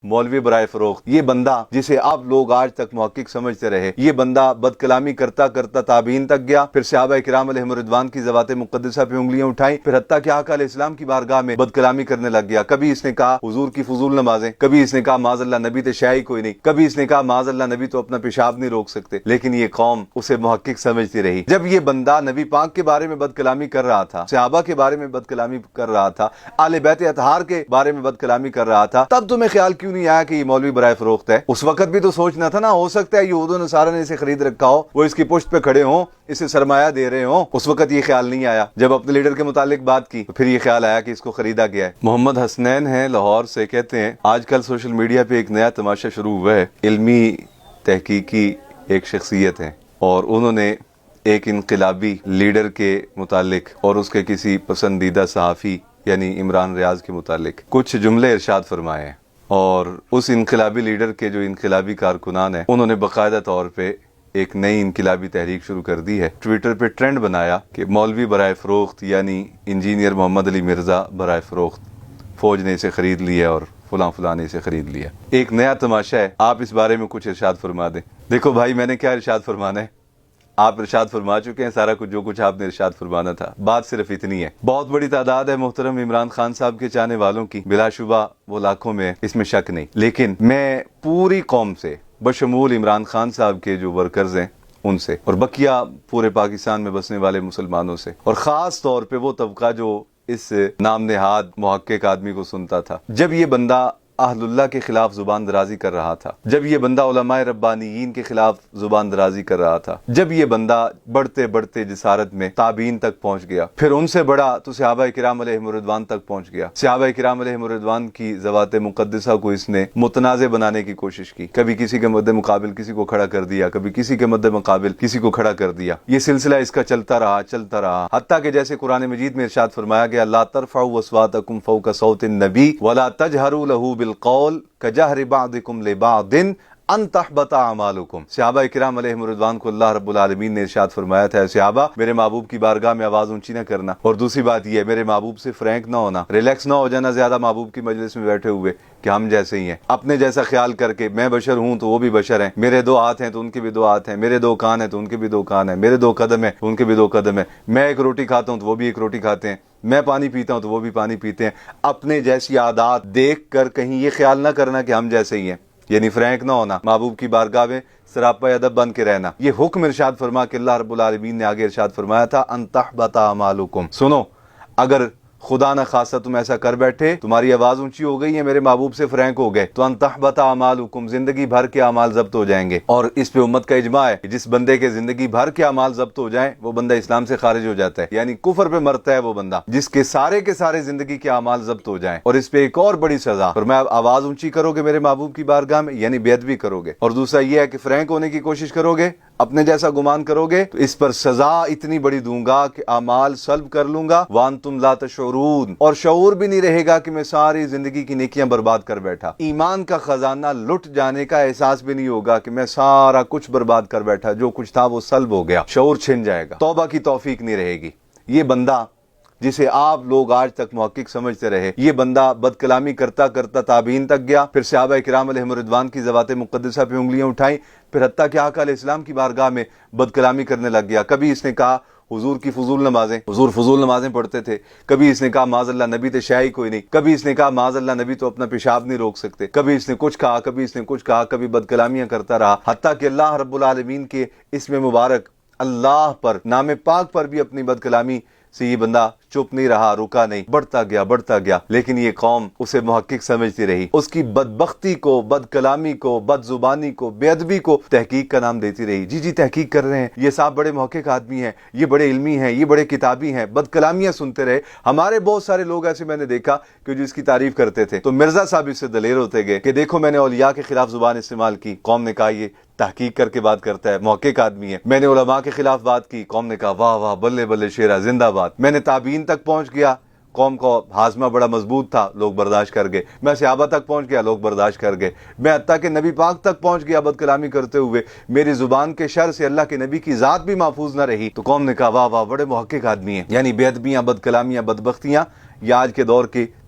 مولوی برائے فروخت، یہ بندہ جسے آپ لوگ آج تک محقق سمجھتے رہے، یہ بندہ بد کلامی کرتا کرتا تابعین تک گیا، پھر صحابہ کرام علیہم رضوان کی ذوات مقدسہ پہ انگلیاں اٹھائیں، پھر حتیٰ کہ آقا علیہ السلام کی بارگاہ میں بد کلامی کرنے لگ گیا۔ کبھی اس نے کہا حضور کی فضول نمازیں، کبھی اس نے کہا معاذ اللہ نبی تے شیعہ ہی کوئی نہیں، کبھی اس نے کہا معاذ اللہ نبی تو اپنا پیشاب نہیں روک سکتے، لیکن یہ قوم اسے محقق سمجھتی رہی۔ جب یہ بندہ نبی پاک کے بارے میں بد کلامی کر رہا تھا، صحابہ کے بارے میں بد کلامی کر رہا تھا، آل بیت اطہار کے بارے میں بد کلامی کر رہا تھا، تب تمہیں خیال کیوں نہیں آیا کہ یہ مولوی برائے فروخت ہے؟ اس وقت بھی تو سوچنا تھا نا، ہو سکتا ہے یہود و نصارہ نے اسے خرید رکھا ہو، وہ اس کی پشت پہ کھڑے ہوں، اسے سرمایہ دے رہے ہوں۔ اس وقت یہ خیال نہیں آیا، جب اپنے لیڈر کے متعلق بات کی تو پھر یہ خیال آیا کہ اس کو خریدا گیا ہے۔ محمد حسنین ہیں لاہور سے، کہتے ہیں آج کل سوشل میڈیا پہ ایک نیا تماشا شروع ہوا ہے۔ علمی تحقیقی ایک شخصیت ہے اور انہوں نے ایک انقلابی لیڈر کے متعلق اور اس کے کسی پسندیدہ صحافی یعنی عمران ریاض کے متعلق کچھ جملے ارشاد فرمائے ہیں، اور اس انقلابی لیڈر کے جو انقلابی کارکنان ہیں انہوں نے باقاعدہ طور پہ ایک نئی انقلابی تحریک شروع کر دی ہے۔ ٹویٹر پہ ٹرینڈ بنایا کہ مولوی برائے فروخت یعنی انجینئر محمد علی مرزا برائے فروخت، فوج نے اسے خرید لیا اور فلاں فلاں نے اسے خرید لیا۔ ایک نیا تماشا ہے، آپ اس بارے میں کچھ ارشاد فرما دیں۔ دیکھو بھائی، میں نے کیا ارشاد فرمانا ہے، آپ ارشاد فرما چکے ہیں سارا کچھ، جو کچھ آپ نے ارشاد فرمانا تھا۔ بات صرف اتنی ہے، بہت بڑی تعداد ہے محترم عمران خان صاحب کے چاہنے والوں کی، بلا شبہ وہ لاکھوں میں، اس میں شک نہیں، لیکن میں پوری قوم سے بشمول عمران خان صاحب کے جو ورکرز ہیں ان سے اور بقیہ پورے پاکستان میں بسنے والے مسلمانوں سے، اور خاص طور پہ وہ طبقہ جو اس نام نہاد محقق آدمی کو سنتا تھا، جب یہ بندہ اہل اللہ کے خلاف زبان درازی کر رہا تھا، جب یہ بندہ علماء ربانیین کے خلاف زبان درازی کر رہا تھا، جب یہ بندہ بڑھتے بڑھتے جسارت میں تابعین تک پہنچ گیا، پھر ان سے بڑا تو صحابہ کرام علیہم رضوان تک پہنچ گیا۔ صحابہ کرام علیہم رضوان کی ذوات مقدسہ کو اس نے متنازع بنانے کی کوشش کی، کبھی کسی کے مد مقابل کسی کو کھڑا کر دیا، کبھی کسی کے مد مقابل کسی کو کھڑا کر دیا۔ یہ سلسلہ اس کا چلتا رہا، حتیٰ کہ جیسے قرآن مجید میں ارشاد فرمایا گیا لا ترفعوا اصواتکم فوق صوت النبی ولا تجہروا لہ بالقول کجہر بعضکم لبعض ان تحبط اعمالکم۔ صحابہ کرام علیہم رضوان کو اللہ رب العالمین نے ارشاد فرمایا تھا، صحابہ میرے محبوب کی بارگاہ میں آواز اونچی نہ کرنا، اور دوسری بات یہ ہے میرے محبوب سے فرینک نہ ہونا، ریلیکس نہ ہو جانا زیادہ محبوب کی مجلس میں بیٹھے ہوئے کہ ہم جیسے ہی ہیں، اپنے جیسا خیال کر کے میں بشر ہوں تو وہ بھی بشر ہیں، میرے دو ہاتھ ہیں تو ان کے بھی دو ہاتھ ہیں، میرے دو کان ہیں تو ان کے بھی دو کان ہیں، میرے دو قدم ہیں تو ان کے بھی دو قدم ہیں، میں ایک روٹی کھاتا ہوں تو وہ بھی ایک روٹی کھاتے ہیں، میں پانی پیتا ہوں تو وہ بھی پانی پیتے ہیں۔ اپنے جیسی عادات دیکھ کر کہیں یہ خیال نہ کرنا کہ ہم جیسے ہی ہیں، یعنی فرینک نہ ہونا، محبوب کی بارگاہ میں سراپا ادب بن کے رہنا۔ یہ حکم ارشاد فرما کہ اللہ رب العالمین نے آگے ارشاد فرمایا تھا ان تحبط اعمالکم۔ سنو، اگر خدا نہ خاصہ تم ایسا کر بیٹھے، تمہاری آواز اونچی ہو گئی ہے، میرے محبوب سے فرینک ہو گئے، تو ان تحبط اعمالکم، زندگی بھر کے اعمال ضبط ہو جائیں گے۔ اور اس پہ امت کا اجماع ہے کہ جس بندے کے زندگی بھر کے اعمال ضبط ہو جائیں وہ بندہ اسلام سے خارج ہو جاتا ہے، یعنی کفر پہ مرتا ہے وہ بندہ جس کے سارے زندگی کے اعمال ضبط ہو جائیں۔ اور اس پہ ایک اور بڑی سزا، اور میں آواز اونچی کرو گے میرے محبوب کی بارگاہ میں یعنی بے ادبی کرو گے، اور دوسرا یہ ہے کہ فرینک ہونے کی کوشش کرو گے، اپنے جیسا گمان کرو گے، تو اس پر سزا اتنی بڑی دوں گا کہ اعمال سلب کر لوں گا وانتم لا تشعرون، اور شعور بھی نہیں رہے گا کہ میں ساری زندگی کی نیکیاں برباد کر بیٹھا، ایمان کا خزانہ لٹ جانے کا احساس بھی نہیں ہوگا کہ میں سارا کچھ برباد کر بیٹھا، جو کچھ تھا وہ سلب ہو گیا، شعور چھن جائے گا، توبہ کی توفیق نہیں رہے گی۔ یہ بندہ جسے آپ لوگ آج تک محقق سمجھتے رہے، یہ بندہ بد کلامی کرتا کرتا تابعین تک گیا، پھر صحابہ کرام علیہم رضوان کی ذوات مقدسہ پہ انگلیاں اٹھائیں، پھر حتیٰ کہ آقا علیہ السلام کی بارگاہ میں بد کلامی کرنے لگ گیا۔ کبھی اس نے کہا حضور کی فضول نمازیں، حضور فضول نمازیں پڑھتے تھے، کبھی اس نے کہا معاذ اللہ نبی تے شیعہ ہی کوئی نہیں، کبھی اس نے کہا معاذ اللہ نبی تو اپنا پیشاب نہیں روک سکتے، کبھی اس نے کچھ کہا، کبھی اس نے کچھ کہا، کبھی بد کلامیاں کرتا رہا، حتیٰ کہ اللہ رب العالمین کے اسم مبارک اللہ پر، نام پاک پر بھی اپنی بد کلامی سے یہ بندہ چپ نہیں رہا، رکا نہیں، بڑھتا گیا، لیکن یہ قوم اسے محقق سمجھتی رہی، اس کی بدبختی کو، بد کلامی کو، بد زبانی کو، بے ادبی کو تحقیق کا نام دیتی رہی۔ جی تحقیق کر رہے ہیں، یہ صاحب بڑے محقق آدمی ہیں، یہ بڑے علمی ہیں، یہ بڑے کتابی ہیں، بد کلامیاں سنتے رہے۔ ہمارے بہت سارے لوگ ایسے میں نے دیکھا کہ جو اس کی تعریف کرتے تھے تو مرزا صاحب اس سے دلیر ہوتے گئے کہ دیکھو میں نے اولیاء کے خلاف زبان استعمال کی، قوم نے کہا یہ تحقیق کر کے بات کرتا ہے، محقق آدمی ہے۔ میں نے علماء کے خلاف بات کی، قوم نے کہا واہ واہ بلے بلے شیرہ زندہ باد۔ میں نے تابعین تک پہنچ گیا، قوم کو ہاضمہ بڑا مضبوط تھا، لوگ برداشت کر گئے۔ میں صحابہ تک پہنچ گیا، لوگ برداشت کر گئے۔ میں حتیٰ کہ نبی پاک تک پہنچ گیا بد کلامی کرتے ہوئے، میری زبان کے شر سے اللہ کے نبی کی ذات بھی محفوظ نہ رہی، تو قوم نے کہا واہ واہ بڑے محقق آدمی ہیں۔ یعنی بے ادبیاں، بد کلامیاں، بدبختیاں یہ آج کے دور کی